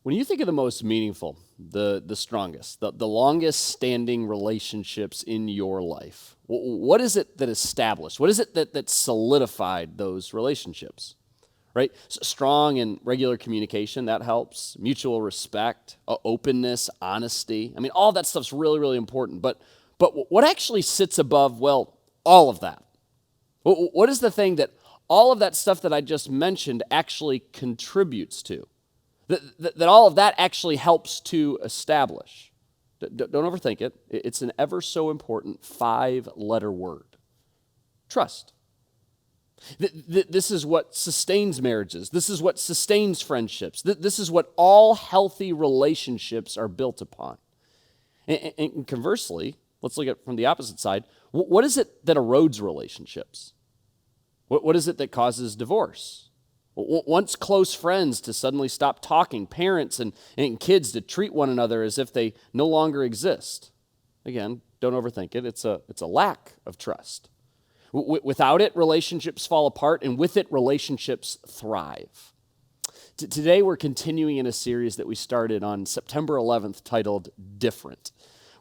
When you think of the most meaningful, the strongest, the longest standing relationships in your life, what is it that established? What is it that solidified those relationships? Right? Strong and regular communication, that helps. Mutual respect, openness, honesty. I mean, all that stuff's really, really important. But what actually sits above, well, all of that? What is the thing that all of that stuff that I just mentioned actually contributes to? That all of that actually helps to establish. Don't overthink it. It's an ever so important 5-letter word. Trust. This is what sustains marriages. This is what sustains friendships. This is what all healthy relationships are built upon. And conversely, let's look at it from the opposite side. What is it that erodes relationships? What is it that causes divorce? Once close friends to suddenly stop talking, parents and kids to treat one another as if they no longer exist. Again, don't overthink it. It's a lack of trust. Without it, relationships fall apart, and with it, relationships thrive. Today, we're continuing in a series that we started on September 11th titled Different.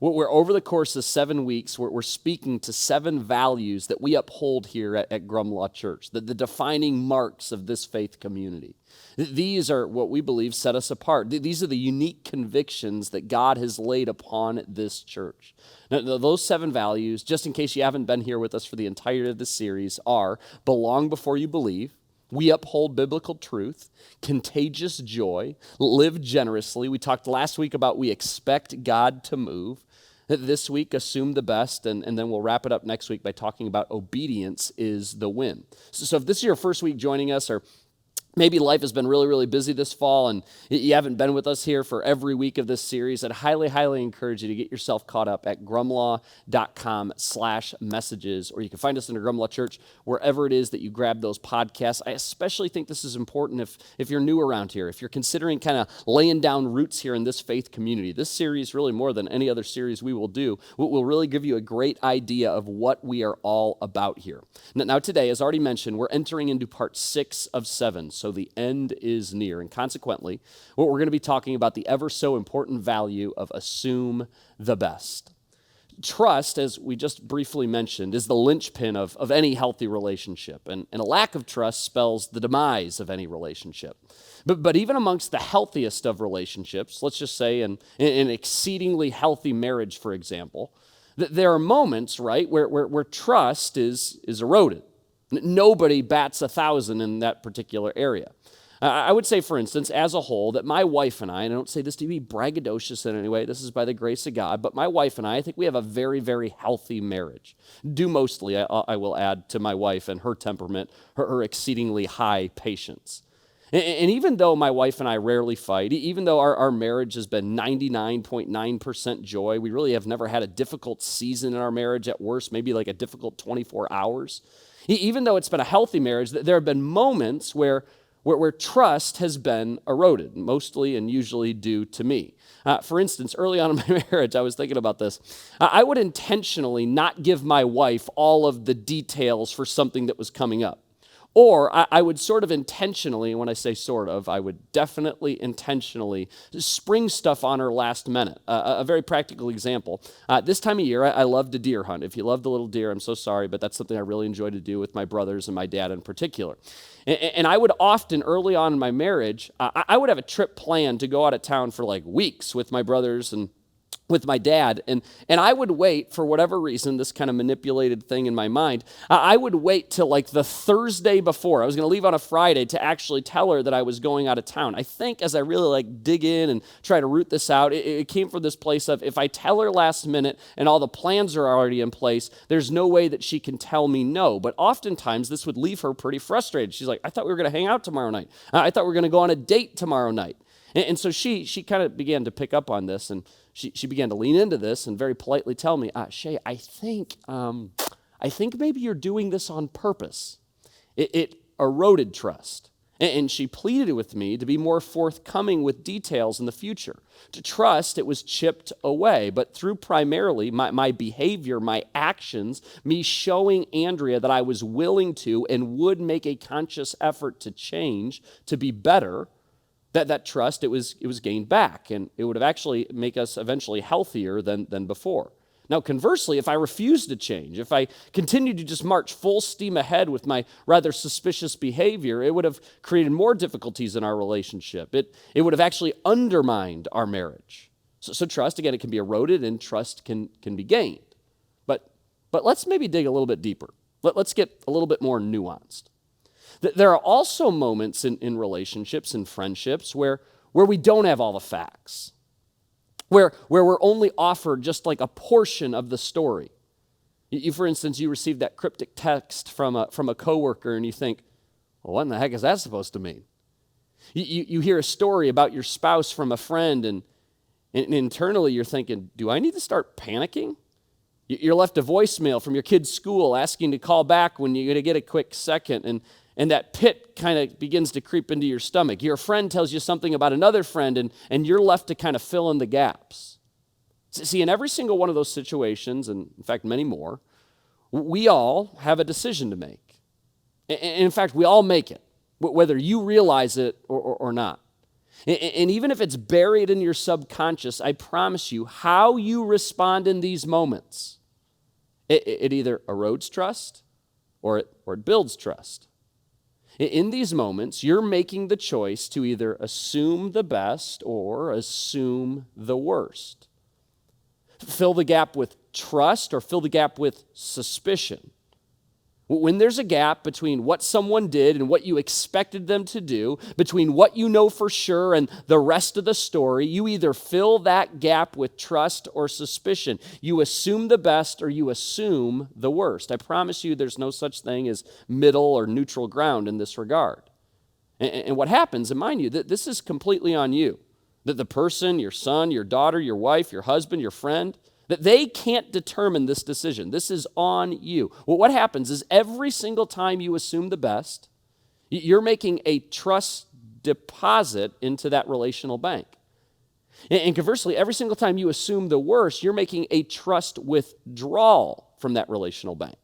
Where over the course of 7 weeks, we're speaking to 7 values that we uphold here at Grumlaw Church, the defining marks of this faith community. These are what we believe set us apart. These are the unique convictions that God has laid upon this church. Now, those 7 values, just in case you haven't been here with us for the entirety of this series, are belong before you believe, we uphold biblical truth, contagious joy, live generously. We talked last week about we expect God to move. This week, assume the best, and then we'll wrap it up next week by talking about obedience is the win. So if this is your first week joining us, or maybe life has been really, really busy this fall and you haven't been with us here for every week of this series, I'd highly, highly encourage you to get yourself caught up at grumlaw.com/messages, or you can find us under Grumlaw Church wherever it is that you grab those podcasts. I especially think this is important if you're new around here, if you're considering kind of laying down roots here in this faith community. This series, really more than any other series we will do, will really give you a great idea of what we are all about here. Now today, as already mentioned, we're entering into part 6 of 7. So the end is near. And consequently, what we're going to be talking about the ever so important value of assume the best. Trust, as we just briefly mentioned, is the linchpin of any healthy relationship. And a lack of trust spells the demise of any relationship. But even amongst the healthiest of relationships, let's just say in an exceedingly healthy marriage, for example, there are moments, right, where trust is eroded. Nobody bats 1,000 in that particular area. I would say, for instance, as a whole, that my wife and I don't say this to be braggadocious in any way, this is by the grace of God, but my wife and I think we have a very, very healthy marriage. Due mostly, I will add, to my wife and her temperament, her exceedingly high patience. And even though my wife and I rarely fight, even though our marriage has been 99.9% joy, we really have never had a difficult season in our marriage, at worst, maybe like a difficult 24 hours. Even though it's been a healthy marriage, there have been moments where trust has been eroded, mostly and usually due to me. For instance, early on in my marriage, I was thinking about this. I would intentionally not give my wife all of the details for something that was coming up. Or I would sort of intentionally, when I say sort of, I would definitely intentionally spring stuff on her last minute. A very practical example. This time of year, I love to deer hunt. If you love the little deer, I'm so sorry, but that's something I really enjoy to do with my brothers and my dad in particular. And I would often, early on in my marriage, I would have a trip planned to go out of town for like weeks with my brothers and with my dad, and I would wait, for whatever reason, this kind of manipulated thing in my mind, I would wait till like the Thursday before. I was going to leave on a Friday to actually tell her that I was going out of town. I think as I really like dig in and try to root this out, it came from this place of if I tell her last minute and all the plans are already in place, there's no way that she can tell me no. But oftentimes this would leave her pretty frustrated. She's like, I thought we were going to hang out tomorrow night. I thought we were going to go on a date tomorrow night. And so she kind of began to pick up on this, and she began to lean into this and very politely tell me, Shay, I think maybe you're doing this on purpose. It eroded trust. And she pleaded with me to be more forthcoming with details in the future. To trust, it was chipped away, but through primarily my behavior, my actions, me showing Andrea that I was willing to and would make a conscious effort to change, to be better, That trust, it was gained back, and it would have actually make us eventually healthier than before. Now, conversely, if I refuse to change, if I continue to just march full steam ahead with my rather suspicious behavior, it would have created more difficulties in our relationship. It would have actually undermined our marriage. So trust, again, it can be eroded and trust can be gained. But let's maybe dig a little bit deeper. Let's get a little bit more nuanced. There are also moments in relationships and friendships where we don't have all the facts, where we're only offered just like a portion of the story. For instance, you receive that cryptic text from a coworker and you think, well, what in the heck is that supposed to mean? You hear a story about your spouse from a friend and internally you're thinking, do I need to start panicking? You're left a voicemail from your kid's school asking to call back when you're going to get a quick second, and that pit kind of begins to creep into your stomach. Your friend tells you something about another friend, and you're left to kind of fill in the gaps. See, in every single one of those situations, and in fact many more, we all have a decision to make. And in fact, we all make it, whether you realize it or not. And even if it's buried in your subconscious, I promise you, how you respond in these moments, it either erodes trust or it builds trust. In these moments, you're making the choice to either assume the best or assume the worst. Fill the gap with trust or fill the gap with suspicion. When there's a gap between what someone did and what you expected them to do, between what you know for sure and the rest of the story, you either fill that gap with trust or suspicion. You assume the best or you assume the worst. I promise you there's no such thing as middle or neutral ground in this regard. And what happens, and mind you, this is completely on you, that the person, your son, your daughter, your wife, your husband, your friend, that they can't determine this decision. This is on you. Well, what happens is every single time you assume the best, you're making a trust deposit into that relational bank. And conversely, every single time you assume the worst, you're making a trust withdrawal from that relational bank.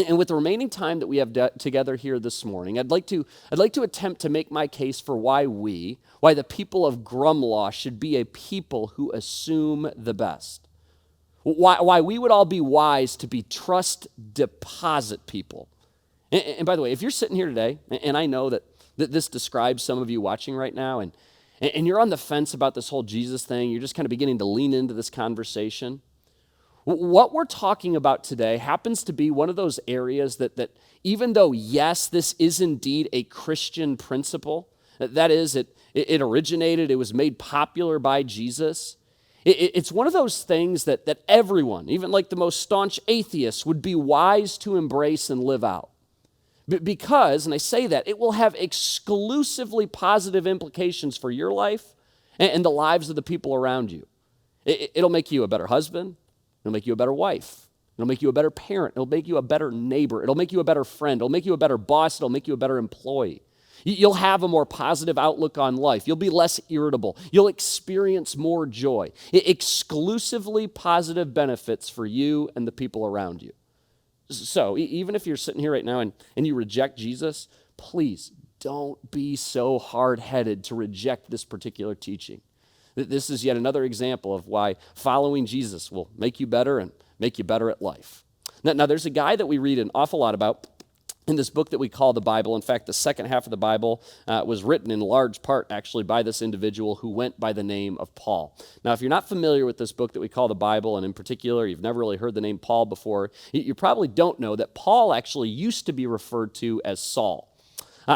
And with the remaining time that we have together here this morning, I'd like to attempt to make my case for why the people of Grumlaw should be a people who assume the best. Why we would all be wise to be trust deposit people. And by the way, if you're sitting here today, and I know that this describes some of you watching right now, and you're on the fence about this whole Jesus thing, you're just kind of beginning to lean into this conversation. What we're talking about today happens to be one of those areas that even though, yes, this is indeed a Christian principle, that is, it originated, it was made popular by Jesus, it's one of those things that everyone, even like the most staunch atheists, would be wise to embrace and live out. Because, and I say that, it will have exclusively positive implications for your life and the lives of the people around you. It'll make you a better husband. It'll make you a better wife. It'll make you a better parent. It'll make you a better neighbor. It'll make you a better friend. It'll make you a better boss. It'll make you a better employee. You'll have a more positive outlook on life. You'll be less irritable. You'll experience more joy. Exclusively positive benefits for you and the people around you. So even if you're sitting here right now and you reject Jesus, please don't be so hard-headed to reject this particular teaching. This is yet another example of why following Jesus will make you better and make you better at life. Now there's a guy that we read an awful lot about in this book that we call the Bible. In fact, the second half of the Bible was written in large part actually by this individual who went by the name of Paul. Now, if you're not familiar with this book that we call the Bible, and in particular, you've never really heard the name Paul before, you probably don't know that Paul actually used to be referred to as Saul.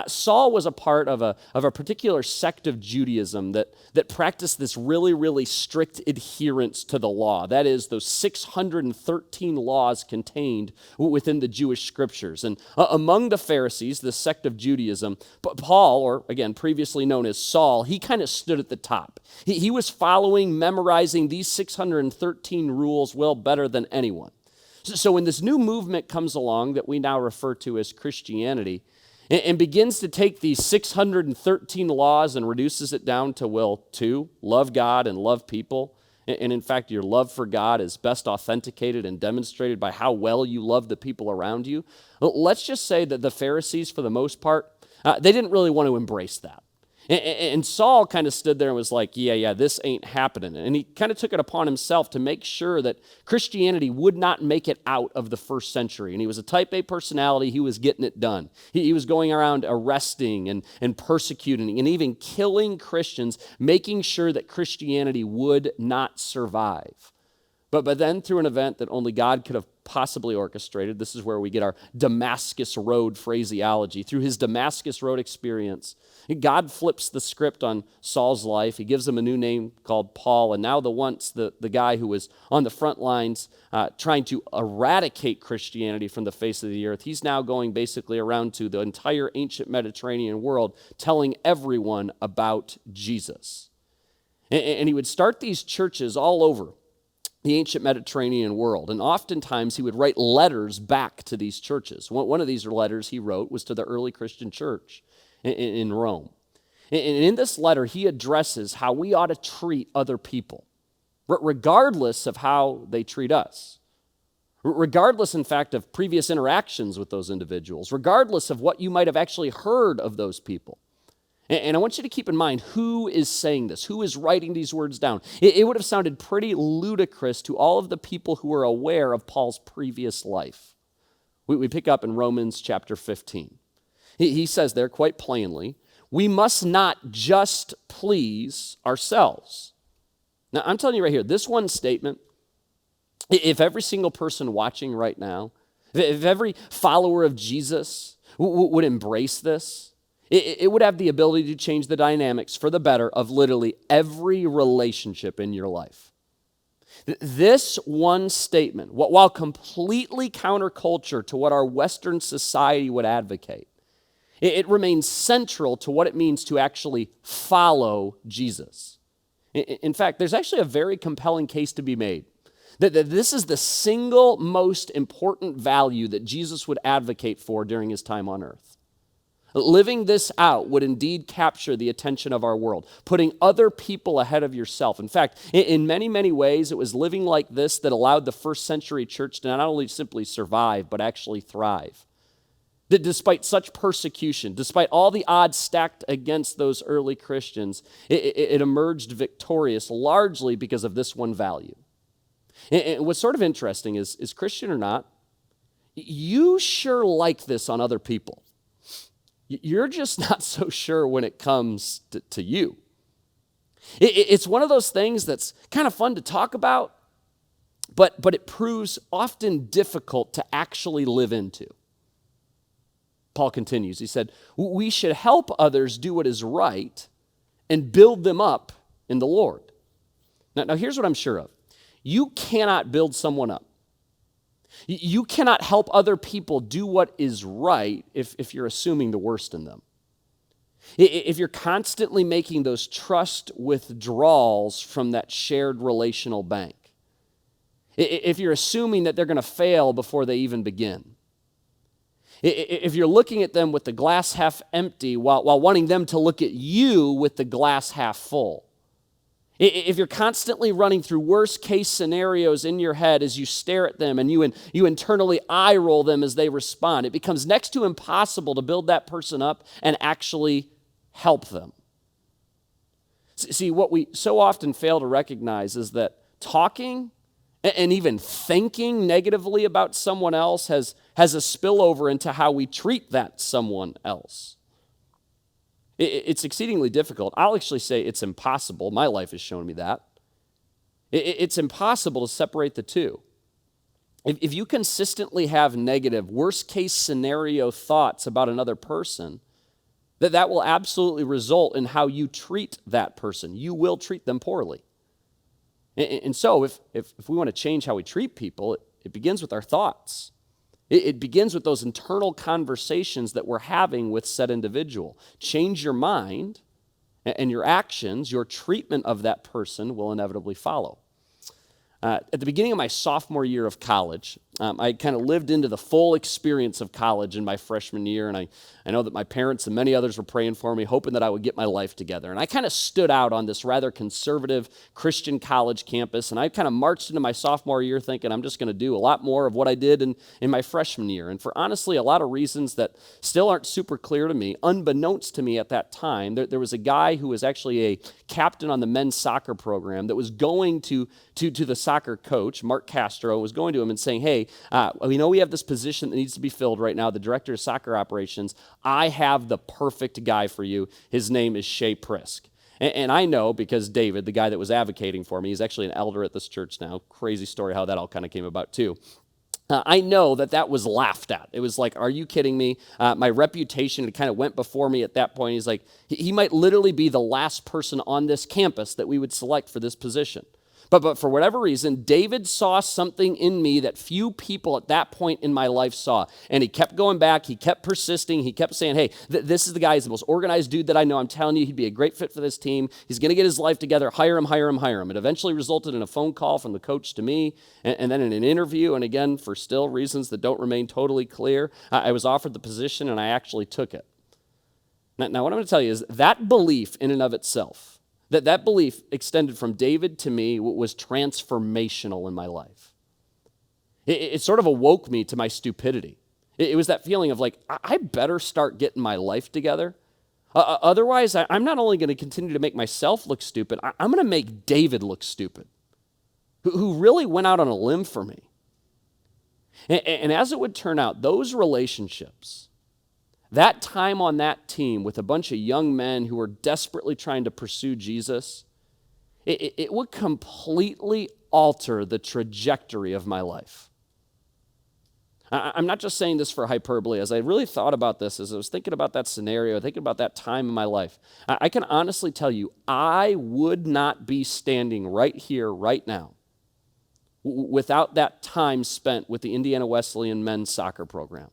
Saul was a part of a particular sect of Judaism that practiced this really, really strict adherence to the law. That is, those 613 laws contained within the Jewish scriptures. And among the Pharisees, this sect of Judaism, Paul, or again, previously known as Saul, he kind of stood at the top. He was following, memorizing these 613 rules well better than anyone. So when this new movement comes along that we now refer to as Christianity, and begins to take these 613 laws and reduces it down to, well, 2, love God and love people. And in fact, your love for God is best authenticated and demonstrated by how well you love the people around you. Let's just say that the Pharisees, for the most part, they didn't really want to embrace that. And Saul kind of stood there and was like, yeah, this ain't happening. And he kind of took it upon himself to make sure that Christianity would not make it out of the first century. And he was a type A personality. He was getting it done. He was going around arresting and persecuting and even killing Christians, making sure that Christianity would not survive. But then through an event that only God could have possibly orchestrated, this is where we get our Damascus Road phraseology. Through his Damascus Road experience, God flips the script on Saul's life. He gives him a new name called Paul, and now the guy who was on the front lines trying to eradicate Christianity from the face of the earth, he's now going basically around to the entire ancient Mediterranean world, telling everyone about Jesus. And he would start these churches all over the ancient Mediterranean world. And oftentimes he would write letters back to these churches. One of these letters he wrote was to the early Christian church in Rome. And in this letter, he addresses how we ought to treat other people, regardless of how they treat us. Regardless, in fact, of previous interactions with those individuals, regardless of what you might have actually heard of those people. And I want you to keep in mind who is saying this, who is writing these words down. It would have sounded pretty ludicrous to all of the people who were aware of Paul's previous life. We pick up in Romans chapter 15. He says there quite plainly, we must not just please ourselves. Now, I'm telling you right here, this one statement, if every single person watching right now, if every follower of Jesus would embrace this, it would have the ability to change the dynamics for the better of literally every relationship in your life. This one statement, while completely counterculture to what our Western society would advocate, it remains central to what it means to actually follow Jesus. In fact, there's actually a very compelling case to be made that this is the single most important value that Jesus would advocate for during his time on earth. Living this out would indeed capture the attention of our world, putting other people ahead of yourself. In fact, in many, many ways, it was living like this that allowed the first century church to not only simply survive, but actually thrive. That despite such persecution, despite all the odds stacked against those early Christians, it emerged victorious largely because of this one value. And what's sort of interesting is Christian or not, you sure like this on other people. You're just not so sure when it comes to you. It's one of those things that's kind of fun to talk about, but it proves often difficult to actually live into. Paul continues, he said, we should help others do what is right and build them up in the Lord. Now here's what I'm sure of. You cannot build someone up. You cannot help other people do what is right if you're assuming the worst in them. If you're constantly making those trust withdrawals from that shared relational bank. If you're assuming that they're going to fail before they even begin. If you're looking at them with the glass half empty while wanting them to look at you with the glass half full. If you're constantly running through worst case scenarios in your head as you stare at them and you internally eye roll them as they respond, it becomes next to impossible to build that person up and actually help them. See, what we so often fail to recognize is that talking and even thinking negatively about someone else has a spillover into how we treat that someone else. It's exceedingly difficult. I'll actually say it's impossible. My life has shown me that. It's impossible to separate the two. If you consistently have negative, worst-case scenario thoughts about another person, that will absolutely result in how you treat that person. You will treat them poorly. And so if we want to change how we treat people, it begins with our thoughts. It begins with those internal conversations that we're having with said individual. Change your mind, and your actions, your treatment of that person will inevitably follow. At the beginning of my sophomore year of college, I kind of lived into the full experience of college in my freshman year, and I know that my parents and many others were praying for me, hoping that I would get my life together. And I kind of stood out on this rather conservative Christian college campus, and I kind of marched into my sophomore year thinking I'm just going to do a lot more of what I did in my freshman year. And for honestly a lot of reasons that still aren't super clear to me, unbeknownst to me at that time, there was a guy who was actually a captain on the men's soccer program that was going to the soccer coach, Mark Castro, was going to him and saying, hey, we know we have this position that needs to be filled right now, the director of soccer operations. I have the perfect guy for you. His name is Shea Prisk. And I know because David, the guy that was advocating for me, he's actually an elder at this church now. Crazy story how that all kind of came about too. I know that was laughed at. It was like, are you kidding me? My reputation had kind of went before me at that point. He's like, he might literally be the last person on this campus that we would select for this position. But for whatever reason, David saw something in me that few people at that point in my life saw. And he kept going back. He kept persisting. He kept saying, hey, this is the guy. He's the most organized dude that I know. I'm telling you, he'd be a great fit for this team. He's going to get his life together. Hire him, hire him, hire him. It eventually resulted in a phone call from the coach to me, and then in an interview. And again, for still reasons that don't remain totally clear, I was offered the position, and I actually took it. Now what I'm going to tell you is that belief in and of itself, that belief extended from David to me was transformational in my life. It sort of awoke me to my stupidity. It was that feeling of like, I better start getting my life together. Otherwise, I'm not only going to continue to make myself look stupid, I'm going to make David look stupid, who really went out on a limb for me. And as it would turn out, those relationships, that time on that team with a bunch of young men who were desperately trying to pursue Jesus, it would completely alter the trajectory of my life. I'm not just saying this for hyperbole. As I really thought about this, as I was thinking about that scenario, thinking about that time in my life, I can honestly tell you, I would not be standing right here, right now, without that time spent with the Indiana Wesleyan men's soccer program.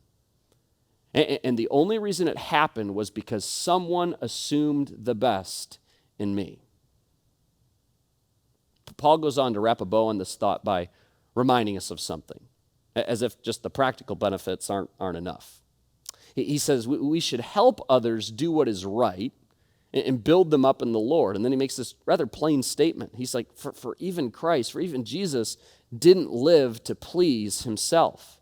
And the only reason it happened was because someone assumed the best in me. Paul goes on to wrap a bow on this thought by reminding us of something, as if just the practical benefits aren't enough. He says we should help others do what is right and build them up in the Lord. And then he makes this rather plain statement. He's like, for even Christ, for even Jesus, didn't live to please himself.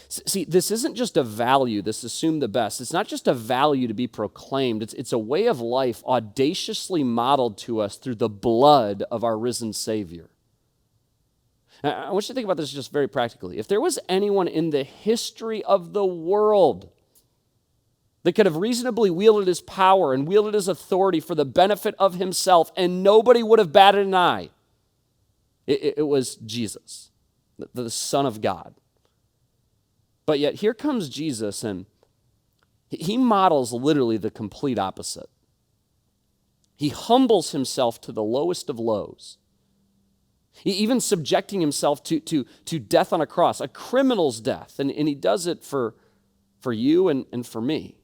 See, this isn't just a value, this assume the best. It's not just a value to be proclaimed. It's a way of life audaciously modeled to us through the blood of our risen Savior. Now, I want you to think about this just very practically. If there was anyone in the history of the world that could have reasonably wielded his power and wielded his authority for the benefit of himself, and nobody would have batted an eye, it was Jesus, the Son of God. But yet here comes Jesus, and he models literally the complete opposite. He humbles himself to the lowest of lows, even subjecting himself to death on a cross, a criminal's death, and he does it for you and for me.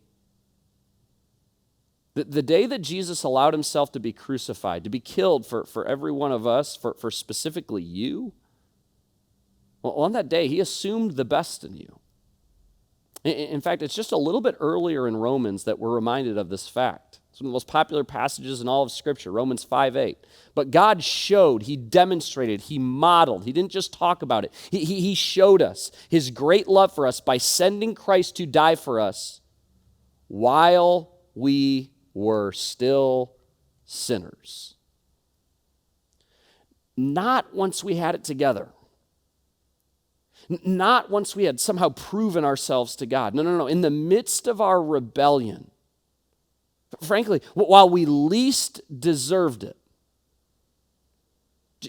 The day that Jesus allowed himself to be crucified, to be killed for every one of us, for specifically you, well, on that day, he assumed the best in you. In fact, it's just a little bit earlier in Romans that we're reminded of this fact. It's one of the most popular passages in all of Scripture, Romans 5:8. But God showed, he demonstrated, he modeled. He didn't just talk about it. He showed us his great love for us by sending Christ to die for us while we were still sinners. Not once we had it together. Not once we had somehow proven ourselves to God. No. In the midst of our rebellion, frankly, while we least deserved it,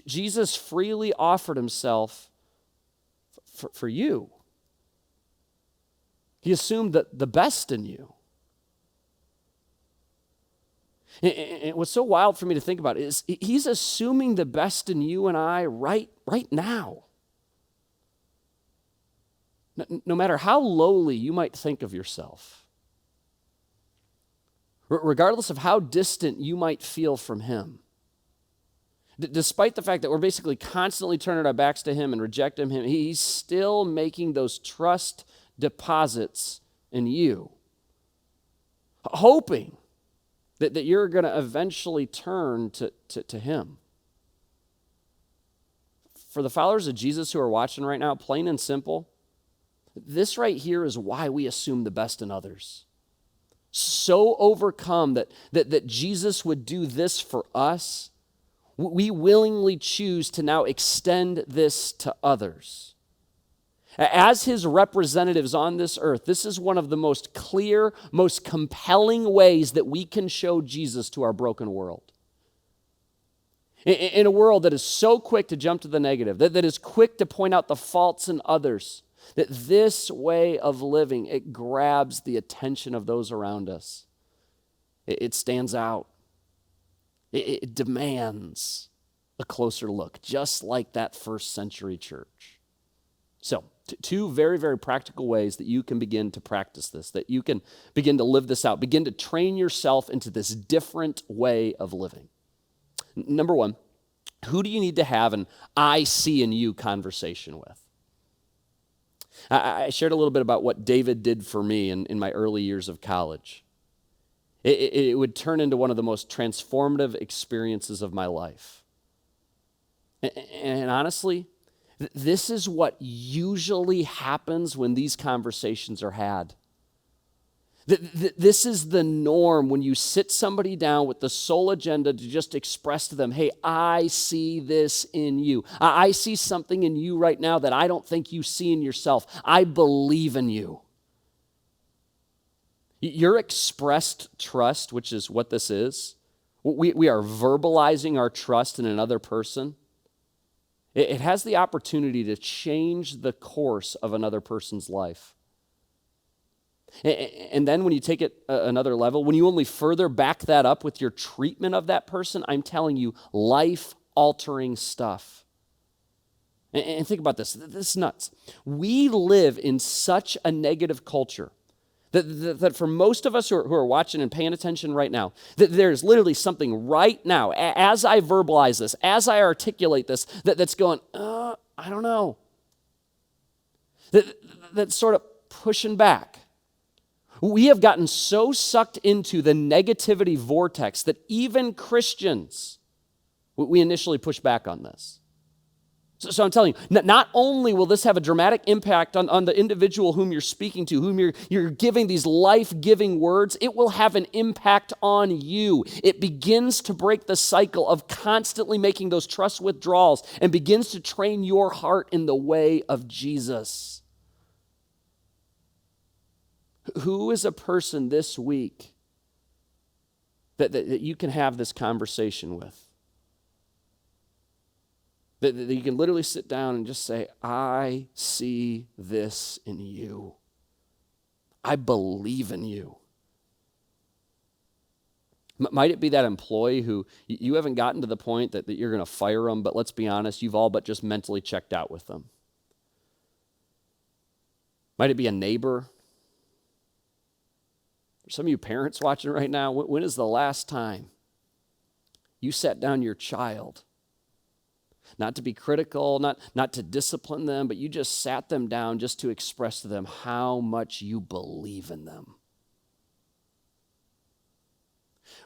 Jesus freely offered himself for you. He assumed that the best in you. And what's so wild for me to think about is he's assuming the best in you and I right now. No matter how lowly you might think of yourself, regardless of how distant you might feel from him, Despite the fact that we're basically constantly turning our backs to him and rejecting him, he's still making those trust deposits in you, hoping that you're going to eventually turn to him. For the followers of Jesus who are watching right now, plain and simple, this right here is why we assume the best in others. So overcome that Jesus would do this for us, we willingly choose to now extend this to others. As his representatives on this earth, this is one of the most clear, most compelling ways that we can show Jesus to our broken world. In a world that is so quick to jump to the negative, that is quick to point out the faults in others, that this way of living, it grabs the attention of those around us. It stands out. It demands a closer look, just like that first century church. So, two very, very practical ways that you can begin to practice this, that you can begin to live this out, begin to train yourself into this different way of living. Number one, who do you need to have an I see in you conversation with? I shared a little bit about what David did for me in my early years of college. It would turn into one of the most transformative experiences of my life. And honestly, this is what usually happens when these conversations are had. This is the norm when you sit somebody down with the sole agenda to just express to them, hey, I see this in you. I see something in you right now that I don't think you see in yourself. I believe in you. Your expressed trust, which is what this is, we are verbalizing our trust in another person. It has the opportunity to change the course of another person's life. And then when you take it another level, when you only further back that up with your treatment of that person, I'm telling you, life-altering stuff. And think about this. This is nuts. We live in such a negative culture that for most of us who are watching and paying attention right now, that there's literally something right now, as I verbalize this, as I articulate this, that's going, I don't know. That's sort of pushing back. We have gotten so sucked into the negativity vortex that even Christians, we initially push back on this. So I'm telling you, not only will this have a dramatic impact on the individual whom you're speaking to, whom you're giving these life-giving words, it will have an impact on you. It begins to break the cycle of constantly making those trust withdrawals and begins to train your heart in the way of Jesus. Who is a person this week that you can have this conversation with? That you can literally sit down and just say, I see this in you. I believe in you. Might it be that employee who you haven't gotten to the point that you're going to fire them, but let's be honest, you've all but just mentally checked out with them? Might it be a neighbor? Some of you parents watching right now, when is the last time you sat down your child? Not to be critical, not to discipline them, but you just sat them down just to express to them how much you believe in them.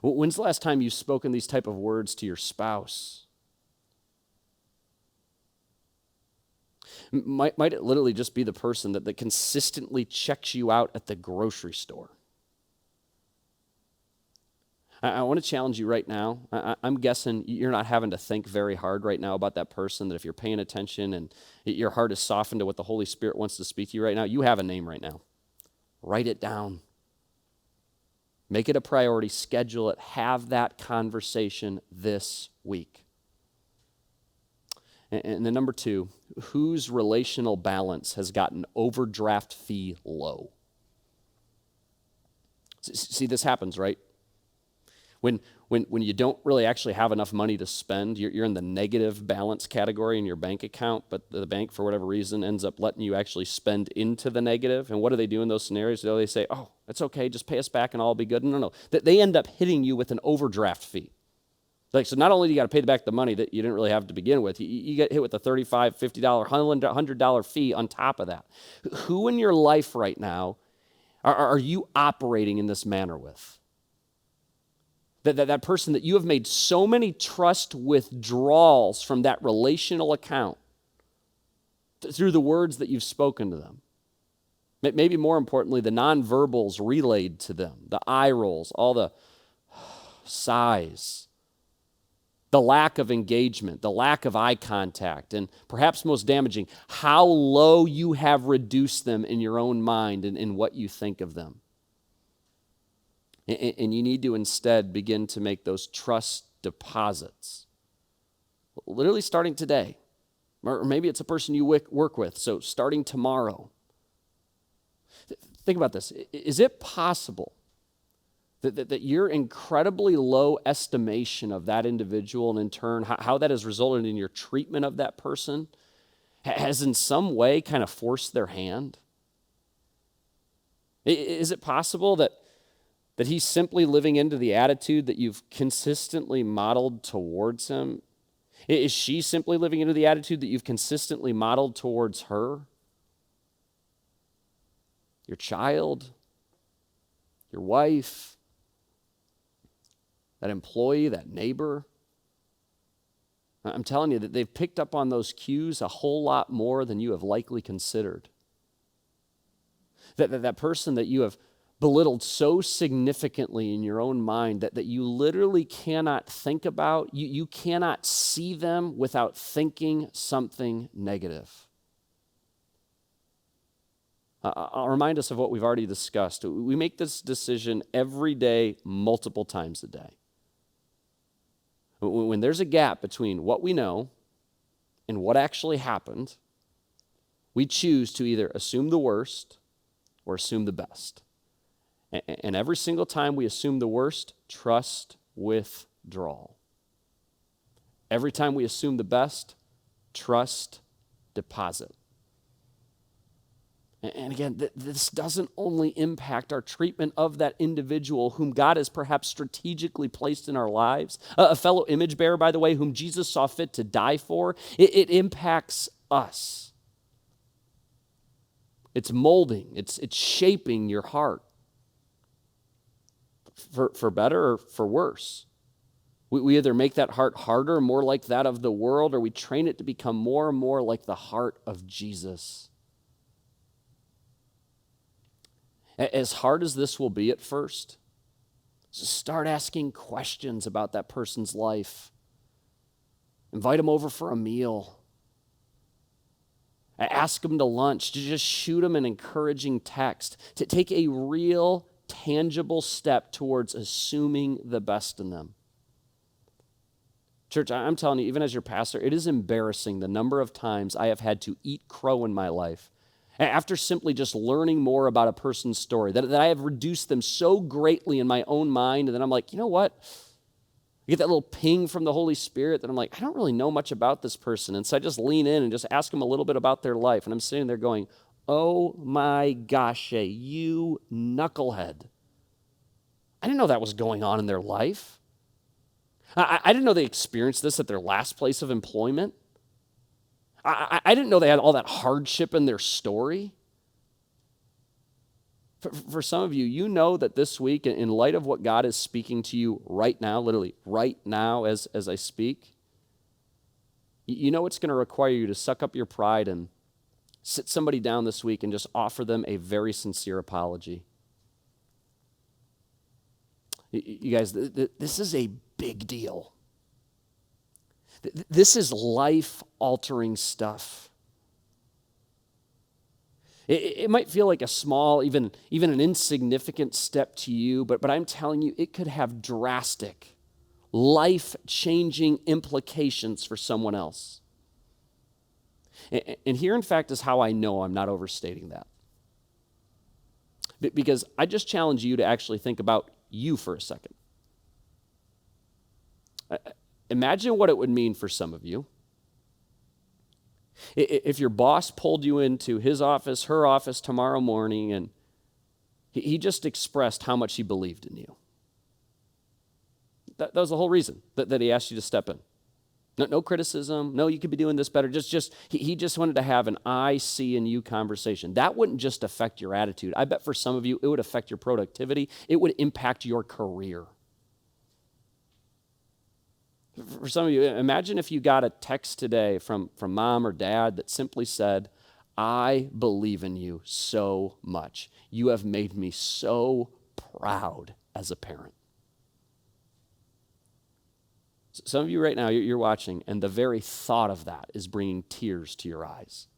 When's the last time you've spoken these type of words to your spouse? Might it literally just be the person that consistently checks you out at the grocery store? I want to challenge you right now. I'm guessing you're not having to think very hard right now about that person, that if you're paying attention and your heart is softened to what the Holy Spirit wants to speak to you right now, you have a name right now. Write it down. Make it a priority. Schedule it. Have that conversation this week. And then number two, whose relational balance has gotten overdraft fee low? See, this happens, right? When you don't really actually have enough money to spend, you're in the negative balance category in your bank account, but the bank, for whatever reason, ends up letting you actually spend into the negative. And what do they do in those scenarios? They say, oh, it's okay, just pay us back and all will be good. No. They end up hitting you with an overdraft fee. Like, so not only do you got to pay back the money that you didn't really have to begin with, you get hit with a $35, $50, $100 fee on top of that. Who in your life right now are you operating in this manner with? That person that you have made so many trust withdrawals from that relational account through the words that you've spoken to them. Maybe more importantly, the nonverbals relayed to them, the eye rolls, all the sighs, the lack of engagement, the lack of eye contact, and perhaps most damaging, how low you have reduced them in your own mind and in what you think of them. And you need to instead begin to make those trust deposits, literally starting today. Or maybe it's a person you work with, so starting tomorrow. Think about this. Is it possible that your incredibly low estimation of that individual, and in turn, how that has resulted in your treatment of that person, has in some way kind of forced their hand? Is it possible that he's simply living into the attitude that you've consistently modeled towards him? Is she simply living into the attitude that you've consistently modeled towards her? Your child? Your wife? That employee? That neighbor? I'm telling you that they've picked up on those cues a whole lot more than you have likely considered. That person that you have belittled so significantly in your own mind that you literally cannot think about, you cannot see them without thinking something negative. I'll remind us of what we've already discussed. We make this decision every day, multiple times a day. When there's a gap between what we know and what actually happened, we choose to either assume the worst or assume the best. And every single time we assume the worst, trust withdrawal. Every time we assume the best, trust deposit. And again, this doesn't only impact our treatment of that individual whom God has perhaps strategically placed in our lives, a fellow image bearer, by the way, whom Jesus saw fit to die for. It impacts us. It's molding, it's shaping your heart. For better or for worse. We either make that heart harder, more like that of the world, or we train it to become more and more like the heart of Jesus. As hard as this will be at first, start asking questions about that person's life. Invite them over for a meal. Ask them to lunch. Just shoot them an encouraging text. To take a real tangible step towards assuming the best in them. Church, I'm telling you, even as your pastor, it is embarrassing the number of times I have had to eat crow in my life after simply just learning more about a person's story, that I have reduced them so greatly in my own mind, and then I'm like, you know what? I get that little ping from the Holy Spirit that I'm like, I don't really know much about this person, and so I just lean in and just ask them a little bit about their life, and I'm sitting there going, oh my gosh, you knucklehead. I didn't know that was going on in their life. I didn't know they experienced this at their last place of employment. I didn't know they had all that hardship in their story. For some of you, you know that this week, in light of what God is speaking to you right now, literally right now as I speak, you know it's going to require you to suck up your pride and sit somebody down this week and just offer them a very sincere apology. You guys, this is a big deal. This is life-altering stuff. It might feel like a small, even an insignificant step to you, but I'm telling you, it could have drastic, life-changing implications for someone else. And here, in fact, is how I know I'm not overstating that. Because I just challenge you to actually think about you for a second. Imagine what it would mean for some of you if your boss pulled you into his office, her office tomorrow morning, and he just expressed how much he believed in you. That was the whole reason that he asked you to step in. No criticism. No, you could be doing this better. He just wanted to have an I, see, and you conversation. That wouldn't just affect your attitude. I bet for some of you, it would affect your productivity. It would impact your career. For some of you, imagine if you got a text today from mom or dad that simply said, I believe in you so much. You have made me so proud as a parent. Some of you right now, you're watching, and the very thought of that is bringing tears to your eyes.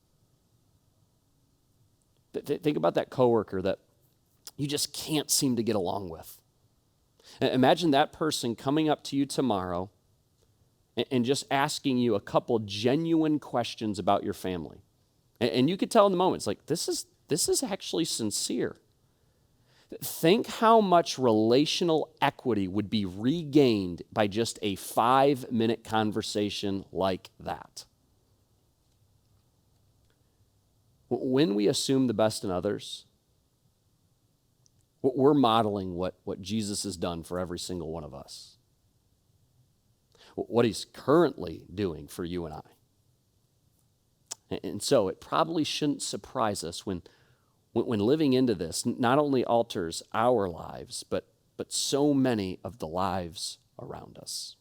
Think about that coworker that you just can't seem to get along with. Imagine that person coming up to you tomorrow and just asking you a couple genuine questions about your family. And you could tell in the moment, it's like, this is actually sincere. Think how much relational equity would be regained by just a 5-minute conversation like that. When we assume the best in others, we're modeling what Jesus has done for every single one of us. What he's currently doing for you and I. And so it probably shouldn't surprise us when living into this not only alters our lives, but so many of the lives around us.